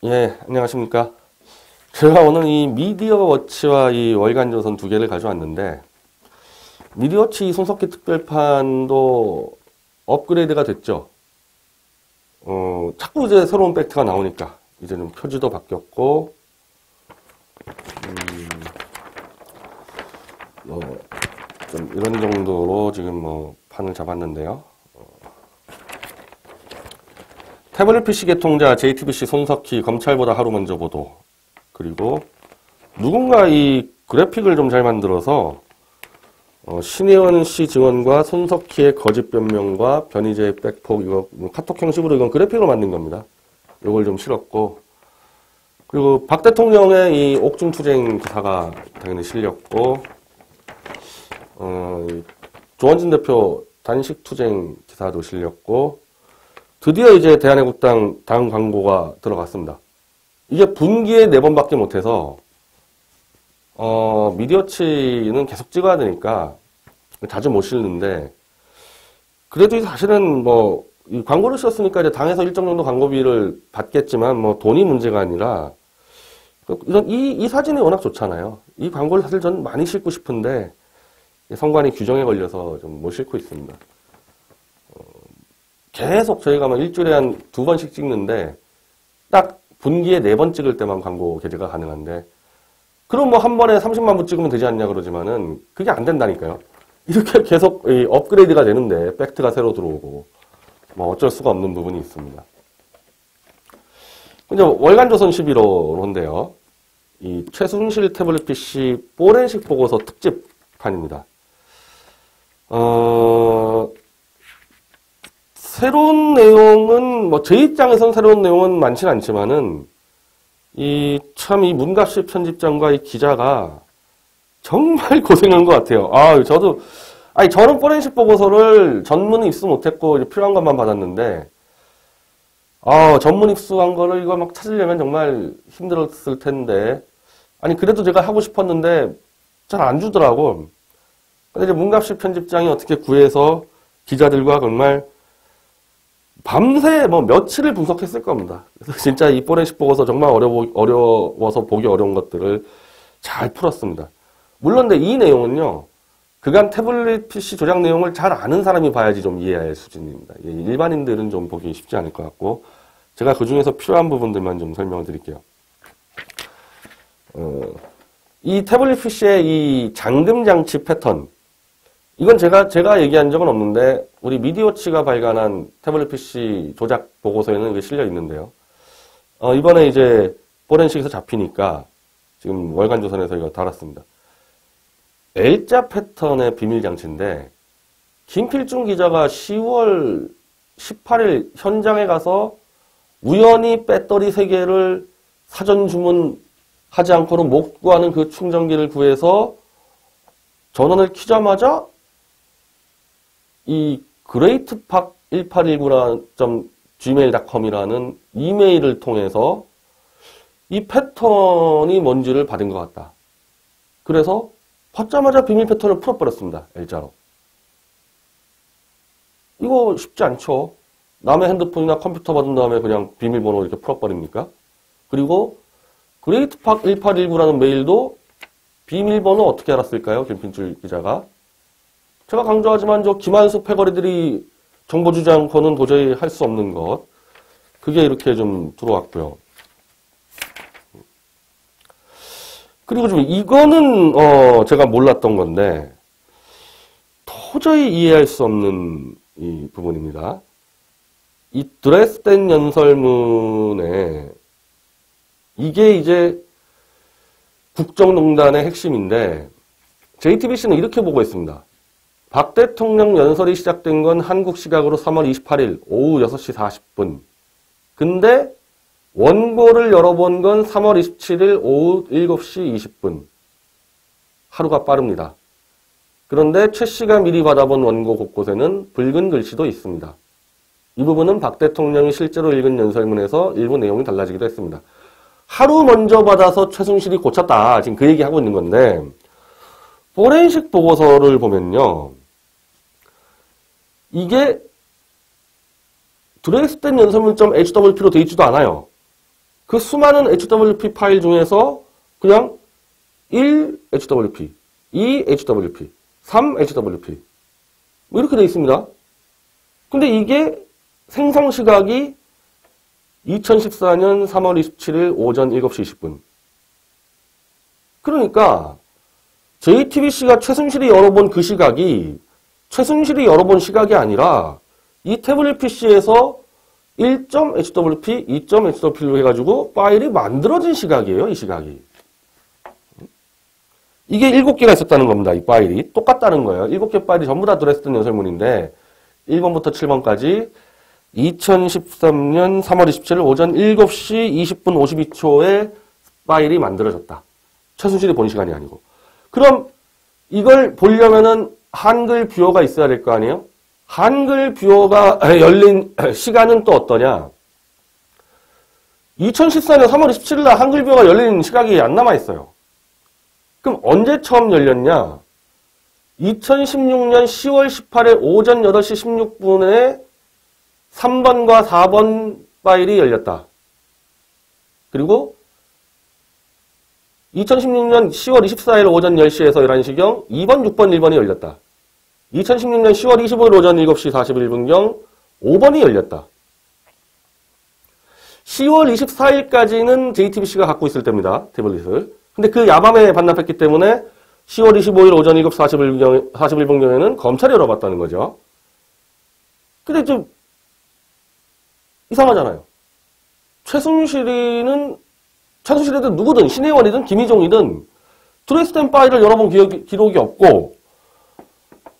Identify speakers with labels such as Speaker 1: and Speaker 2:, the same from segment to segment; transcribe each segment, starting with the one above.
Speaker 1: 예, 안녕하십니까. 제가 오늘 이 미디어워치와 이 월간조선 두 개를 가져왔는데, 미디어워치 이 손석희 특별판도 업그레이드가 됐죠. 자꾸 이제 새로운 팩트가 나오니까, 이제는 표지도 바뀌었고, 좀 이런 정도로 지금 판을 잡았는데요. 태블릿 PC 개통자 JTBC 손석희 검찰보다 하루 먼저 보도. 그리고 누군가 이 그래픽을 좀 잘 만들어서 신혜원 씨 증언과 손석희의 거짓 변명과 변희재의 백폭 이거 카톡 형식으로 이건 그래픽을 만든 겁니다. 이걸 좀 실었고 그리고 박 대통령의 이 옥중투쟁 기사가 당연히 실렸고 조원진 대표 단식투쟁 기사도 실렸고 드디어 이제 대한애국당 당 광고가 들어갔습니다. 이게 분기에 4번밖에 못해서 미디어치는 계속 찍어야 되니까 자주 못 실는데 그래도 사실은 이 광고를 썼으니까 이제 당에서 일정 정도 광고비를 받겠지만 돈이 문제가 아니라 이 사진이 워낙 좋잖아요. 이 광고를 사실 전 많이 싣고 싶은데 선관위 규정에 걸려서 좀 못 싣고 있습니다. 계속 저희가 일주일에 한 2번씩 찍는데 딱 분기에 4번 찍을 때만 광고 게재가 가능한데 그럼 한 번에 30만 부 찍으면 되지 않냐 그러지만은 그게 안 된다니까요. 이렇게 계속 업그레이드가 되는데 팩트가 새로 들어오고 어쩔 수가 없는 부분이 있습니다. 이제 월간조선 11호인데요. 이 최순실 태블릿 PC 포렌식 보고서 특집판입니다. 새로운 내용은 제 입장에서는 새로운 내용은 많지는 않지만은 이 문갑식 편집장과 이 기자가 정말 고생한 것 같아요. 저는 포렌식 보고서를 전문 입수 못했고 이제 필요한 것만 받았는데 전문 입수한 거를 이거 찾으려면 정말 힘들었을 텐데 그래도 제가 하고 싶었는데 잘 안 주더라고. 근데 이제 문갑식 편집장이 어떻게 구해서 기자들과 정말 밤새 며칠을 분석했을 겁니다. 그래서 진짜 이 포렌식 보고서 정말 어려워서 보기 어려운 것들을 잘 풀었습니다. 물론 근데 이 내용은요, 그간 태블릿 PC 조작 내용을 잘 아는 사람이 봐야지 좀 이해할 수준입니다. 일반인들은 좀 보기 쉽지 않을 것 같고, 제가 그 중에서 필요한 부분들만 좀 설명을 드릴게요. 이 태블릿 PC의 이 잠금 장치 패턴, 이건 제가 얘기한 적은 없는데, 우리 미디어워치가 발간한 태블릿 PC 조작 보고서에는 이게 실려 있는데요. 이번에 이제 포렌식에서 잡히니까 지금 월간조선에서 이거 달았습니다. L자 패턴의 비밀 장치인데, 김필중 기자가 10월 18일 현장에 가서 우연히 배터리 3개를 사전 주문하지 않고는 못 구하는 그 충전기를 구해서 전원을 켜자마자 이 greatpark1819.gmail.com이라는 이메일을 통해서 이 패턴이 뭔지를 받은 것 같다. 그래서 받자마자 비밀 패턴을 풀어버렸습니다. L자로. 이거 쉽지 않죠. 남의 핸드폰이나 컴퓨터 받은 다음에 그냥 비밀번호 이렇게 풀어버립니까? 그리고 greatpark1819라는 메일도 비밀번호 어떻게 알았을까요? 김필중 기자가. 제가 강조하지만 김한수 패거리들이 정보 주지 않고는 도저히 할 수 없는 것. 그게 이렇게 좀 들어왔고요. 그리고 좀 이거는 제가 몰랐던 건데 도저히 이해할 수 없는 이 부분입니다. 이 드레스덴 연설문에 이게 이제 국정농단의 핵심인데 JTBC는 이렇게 보고 있습니다. 박 대통령 연설이 시작된 건 한국 시각으로 3월 28일 오후 6시 40분. 근데 원고를 열어본 건 3월 27일 오후 7시 20분. 하루가 빠릅니다. 그런데 최 씨가 미리 받아본 원고 곳곳에는 붉은 글씨도 있습니다. 이 부분은 박 대통령이 실제로 읽은 연설문에서 일부 내용이 달라지기도 했습니다. 하루 먼저 받아서 최순실이 고쳤다. 지금 그 얘기하고 있는 건데 포렌식 보고서를 보면요. 이게 드레스덴 연설문.hwp로 되어 있지도 않아요. 그 수많은 HWP 파일 중에서 그냥 1 HWP, 2 HWP, 3 HWP 뭐 이렇게 되어 있습니다. 근데 이게 생성 시각이 2014년 3월 27일 오전 7시 20분. 그러니까 JTBC가 최순실이 열어본 그 시각이 최순실이 열어본 시각이 아니라 이 태블릿 PC에서 1.hwp, 2.hwp로 해가지고 파일이 만들어진 시각이에요. 이 시각이. 이게 7개가 있었다는 겁니다. 이 파일이. 똑같다는 거예요. 7개 파일이 전부 다 들어있었던 연설문인데 1번부터 7번까지 2013년 3월 27일 오전 7시 20분 52초에 파일이 만들어졌다. 최순실이 본 시간이 아니고. 그럼 이걸 보려면은 한글 뷰어가 있어야 될 거 아니에요? 한글 뷰어가 열린 시간은 또 어떠냐? 2014년 3월 27일 날 한글 뷰어가 열린 시각이 안 남아있어요. 그럼 언제 처음 열렸냐? 2016년 10월 18일 오전 8시 16분에 3번과 4번 파일이 열렸다. 그리고 2016년 10월 24일 오전 10시에서 11시경 2번, 6번, 1번이 열렸다. 2016년 10월 25일 오전 7시 41분경 5번이 열렸다. 10월 24일까지는 JTBC가 갖고 있을 때입니다. 태블릿을. 근데 그 야밤에 반납했기 때문에 10월 25일 오전 7시 41분경에는 검찰이 열어봤다는 거죠. 근데 좀 이상하잖아요. 최순실이든 누구든 신혜원이든 김희종이든 트레이스된 파일을 열어본 기록이 없고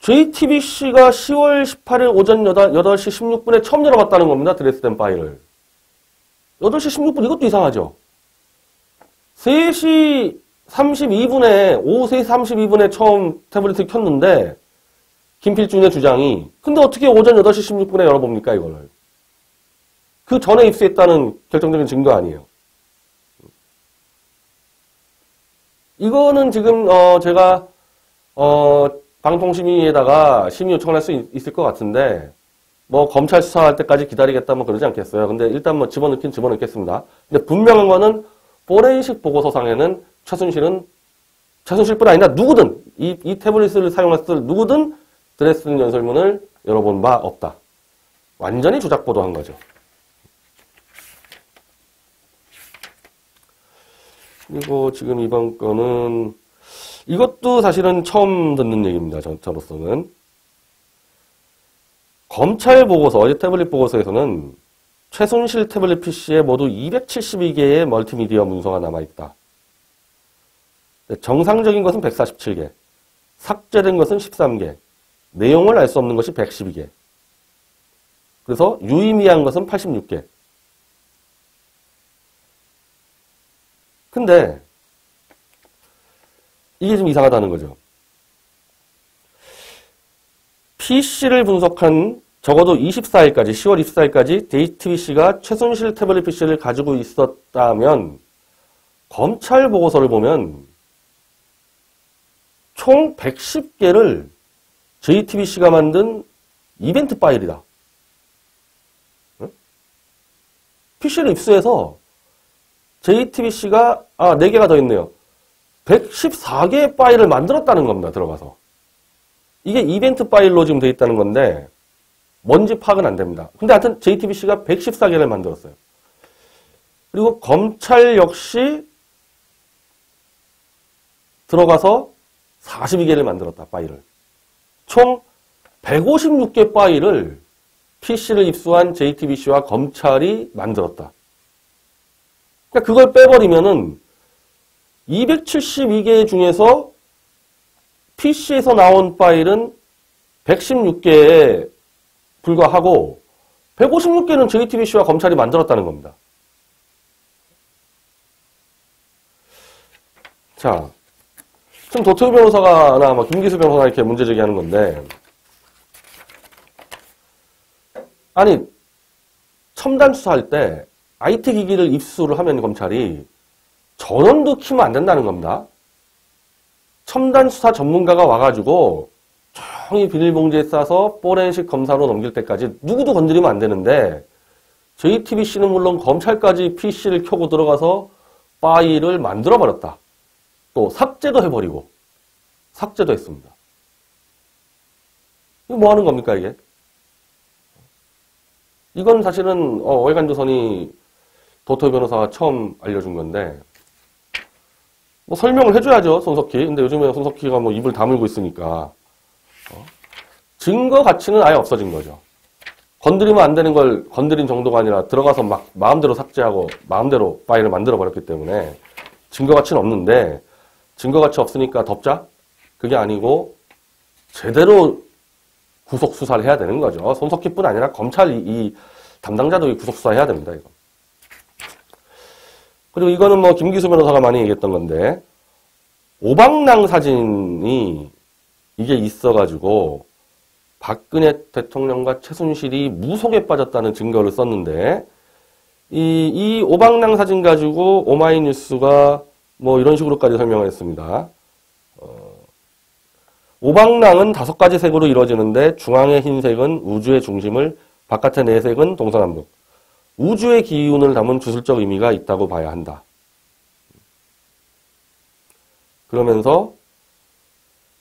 Speaker 1: JTBC가 10월 18일 오전 8시 16분에 처음 열어봤다는 겁니다. 트레이스된 파일을. 8시 16분 이것도 이상하죠. 3시 32분에 오후 3시 32분에 처음 태블릿을 켰는데 김필준의 주장이 근데 어떻게 오전 8시 16분에 열어봅니까 이거를. 그 전에 입수했다는 결정적인 증거 아니에요. 이거는 지금 제가 방통심의에다가 심의 요청을 할 수 있을 것 같은데 뭐 검찰 수사할 때까지 기다리겠다 뭐 그러지 않겠어요. 근데 일단 뭐 집어넣겠습니다. 근데 분명한 거는 포렌식 보고서상에는 최순실뿐 아니라 누구든 이 태블릿을 사용했을 누구든 드레스덴 연설문을 열어본 바 없다. 완전히 조작 보도한 거죠. 그리고 지금 이번 건은 이것도 사실은 처음 듣는 얘기입니다. 저로서는. 검찰 보고서, 어제 태블릿 보고서에서는 최순실 태블릿 PC에 모두 272개의 멀티미디어 문서가 남아있다. 정상적인 것은 147개, 삭제된 것은 13개, 내용을 알 수 없는 것이 112개. 그래서 유의미한 것은 86개. 근데 이게 좀 이상하다는 거죠. PC를 분석한 적어도 24일까지, 10월 24일까지 JTBC가 최순실 태블릿 PC를 가지고 있었다면 검찰 보고서를 보면 총 110개를 JTBC가 만든 이벤트 파일이다. PC를 입수해서 JTBC가 4개가 더 있네요. 114개의 파일을 만들었다는 겁니다. 들어가서. 이게 이벤트 파일로 지금 되어 있다는 건데 뭔지 파악은 안 됩니다. 근데 하여튼 JTBC가 114개를 만들었어요. 그리고 검찰 역시 들어가서 42개를 만들었다. 파일을. 총 156개 파일을 PC를 입수한 JTBC와 검찰이 만들었다. 그러니까 그걸 빼버리면은 272개 중에서 PC에서 나온 파일은 116개에 불과하고 156개는 JTBC와 검찰이 만들었다는 겁니다. 자, 지금 도태우 변호사가 김기수 변호사가 이렇게 문제 제기하는 건데 아니 첨단 수사할 때 IT 기기를 입수를 하면 검찰이 전원도 키면 안 된다는 겁니다. 첨단 수사 전문가가 와가지고 조용히 비닐봉지에 싸서 포렌식 검사로 넘길 때까지 누구도 건드리면 안 되는데 JTBC는 물론 검찰까지 PC를 켜고 들어가서 파일을 만들어버렸다. 또 삭제도 해버리고 삭제도 했습니다. 이거 뭐 하는 겁니까 이게? 이건 사실은 월간조선이 도토 변호사가 처음 알려준 건데 뭐 설명을 해줘야죠, 손석희. 근데 요즘에 손석희가 뭐 입을 다물고 있으니까 증거 가치는 아예 없어진 거죠. 건드리면 안 되는 걸 건드린 정도가 아니라 들어가서 막 마음대로 삭제하고 마음대로 파일을 만들어 버렸기 때문에 증거 가치는 없는데 증거 가치 없으니까 덮자? 그게 아니고 제대로 구속 수사를 해야 되는 거죠. 손석희뿐 아니라 검찰 이 담당자도 구속 수사해야 됩니다, 이거. 그리고 이거는 뭐 김기수 변호사가 많이 얘기했던 건데 오방랑 사진이 이게 있어가지고 박근혜 대통령과 최순실이 무속에 빠졌다는 증거를 썼는데 이 오방랑 사진 가지고 오마이뉴스가 뭐 이런 식으로까지 설명을 했습니다. 오방랑은 5가지 색으로 이루어지는데 중앙의 흰색은 우주의 중심을, 바깥의 내색은 동서남북. 우주의 기운을 담은 주술적 의미가 있다고 봐야 한다. 그러면서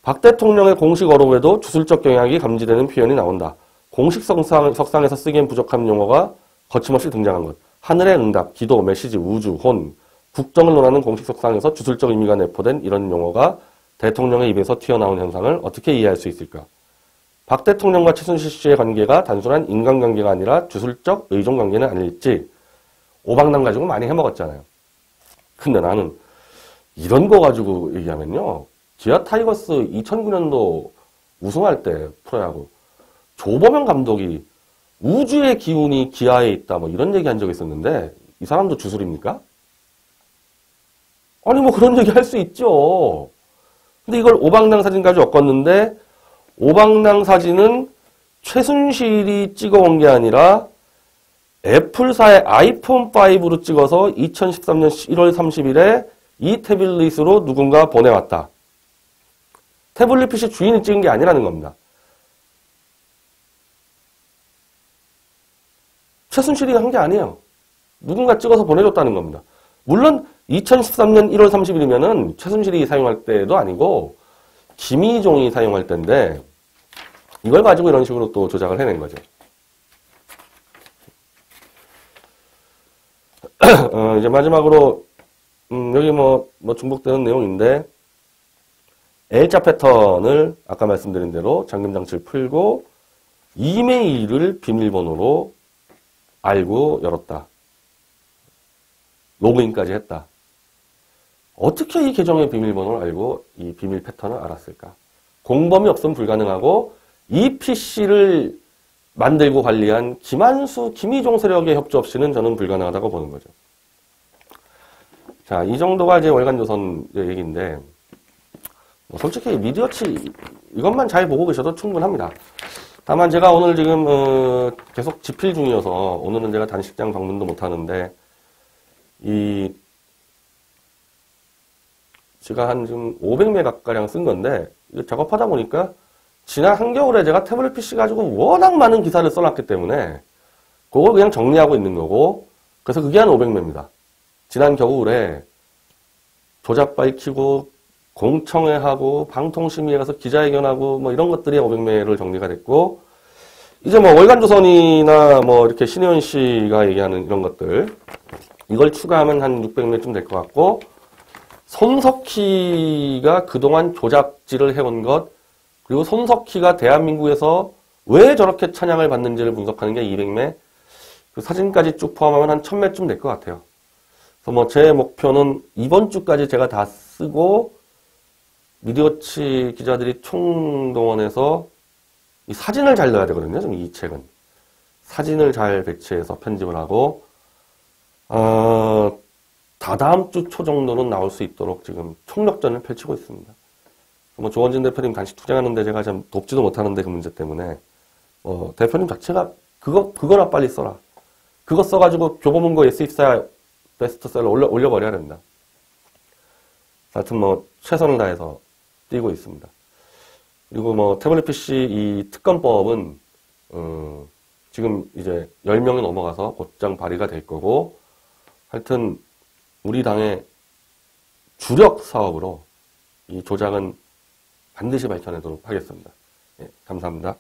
Speaker 1: 박 대통령의 공식 어록에도 주술적 경향이 감지되는 표현이 나온다. 공식 석상에서 쓰기엔 부족한 용어가 거침없이 등장한 것. 하늘의 응답, 기도, 메시지, 우주, 혼, 국정을 논하는 공식 석상에서 주술적 의미가 내포된 이런 용어가 대통령의 입에서 튀어나온 현상을 어떻게 이해할 수 있을까? 박 대통령과 최순실 씨의 관계가 단순한 인간관계가 아니라 주술적 의존관계는 아닐지. 오방랑 가지고 많이 해먹었잖아요. 근데 나는 이런 거 가지고 얘기하면요. 기아 타이거스 2009년도 우승할 때 프로야구 조범현 감독이 우주의 기운이 기아에 있다 뭐 이런 얘기 한 적이 있었는데 이 사람도 주술입니까? 아니 뭐 그런 얘기 할 수 있죠. 근데 이걸 오방랑 사진 가지고 엮었는데 오방랑 사진은 최순실이 찍어온 게 아니라 애플사의 아이폰 5로 찍어서 2013년 1월 30일에 이 태블릿으로 누군가 보내왔다. 태블릿 PC 주인이 찍은 게 아니라는 겁니다. 최순실이 한 게 아니에요. 누군가 찍어서 보내줬다는 겁니다. 물론 2013년 1월 30일이면은 최순실이 사용할 때도 아니고 김희종이 사용할 때인데 이걸 가지고 이런 식으로 또 조작을 해낸 거죠. 이제 마지막으로 여기 뭐 중복되는 내용인데 L자 패턴을 아까 말씀드린 대로 잠금 장치를 풀고 이메일을 비밀번호로 알고 열었다. 로그인까지 했다. 어떻게 이 계정의 비밀번호를 알고 이 비밀 패턴을 알았을까? 공범이 없으면 불가능하고 이 PC를 만들고 관리한 김한수, 김희종 세력의 협조 없이는 저는 불가능하다고 보는 거죠. 자, 이 정도가 이제 월간조선 얘기인데 솔직히 미디어치 이것만 잘 보고 계셔도 충분합니다. 다만 제가 오늘 지금 계속 집필 중이어서 오늘은 제가 단식장 방문도 못하는데 제가 한 지금 500매 가까량 쓴 건데 이거 작업하다 보니까 지난 한겨울에 제가 태블릿 PC 가지고 워낙 많은 기사를 써놨기 때문에 그걸 그냥 정리하고 있는 거고 그래서 그게 한 500매입니다. 지난 겨울에 조작 밝히고 공청회하고 방통심의회 가서 기자회견하고 뭐 이런 것들이 500매를 정리가 됐고 이제 뭐 월간조선이나 뭐 이렇게 신혜원 씨가 얘기하는 이런 것들 이걸 추가하면 한 600매쯤 될 것 같고 손석희가 그동안 조작질을 해온 것 그리고 손석희가 대한민국에서 왜 저렇게 찬양을 받는지를 분석하는 게 200매 그 사진까지 쭉 포함하면 한 1000매쯤 될 것 같아요. 그래서 뭐 제 목표는 이번 주까지 제가 다 쓰고 미디어치 기자들이 총동원해서 이 사진을 잘 넣어야 되거든요. 지금 이 책은. 사진을 잘 배치해서 편집을 하고 다다음 주 초 정도는 나올 수 있도록 지금 총력전을 펼치고 있습니다. 뭐 조원진 대표님 간식 투쟁하는데 제가 좀 돕지도 못하는데 그 문제 때문에 대표님 자체가 그거나 빨리 써라. 그거 써가지고 교보문고 S24 베스트셀러 올려버려야 된다. 하여튼 뭐 최선을 다해서 뛰고 있습니다. 그리고 뭐 태블릿 PC 이 특검법은 지금 이제 10명이 넘어가서 곧장 발의가 될 거고, 하여튼 우리 당의 주력 사업으로 이 조작은 반드시 밝혀내도록 하겠습니다. 예, 감사합니다.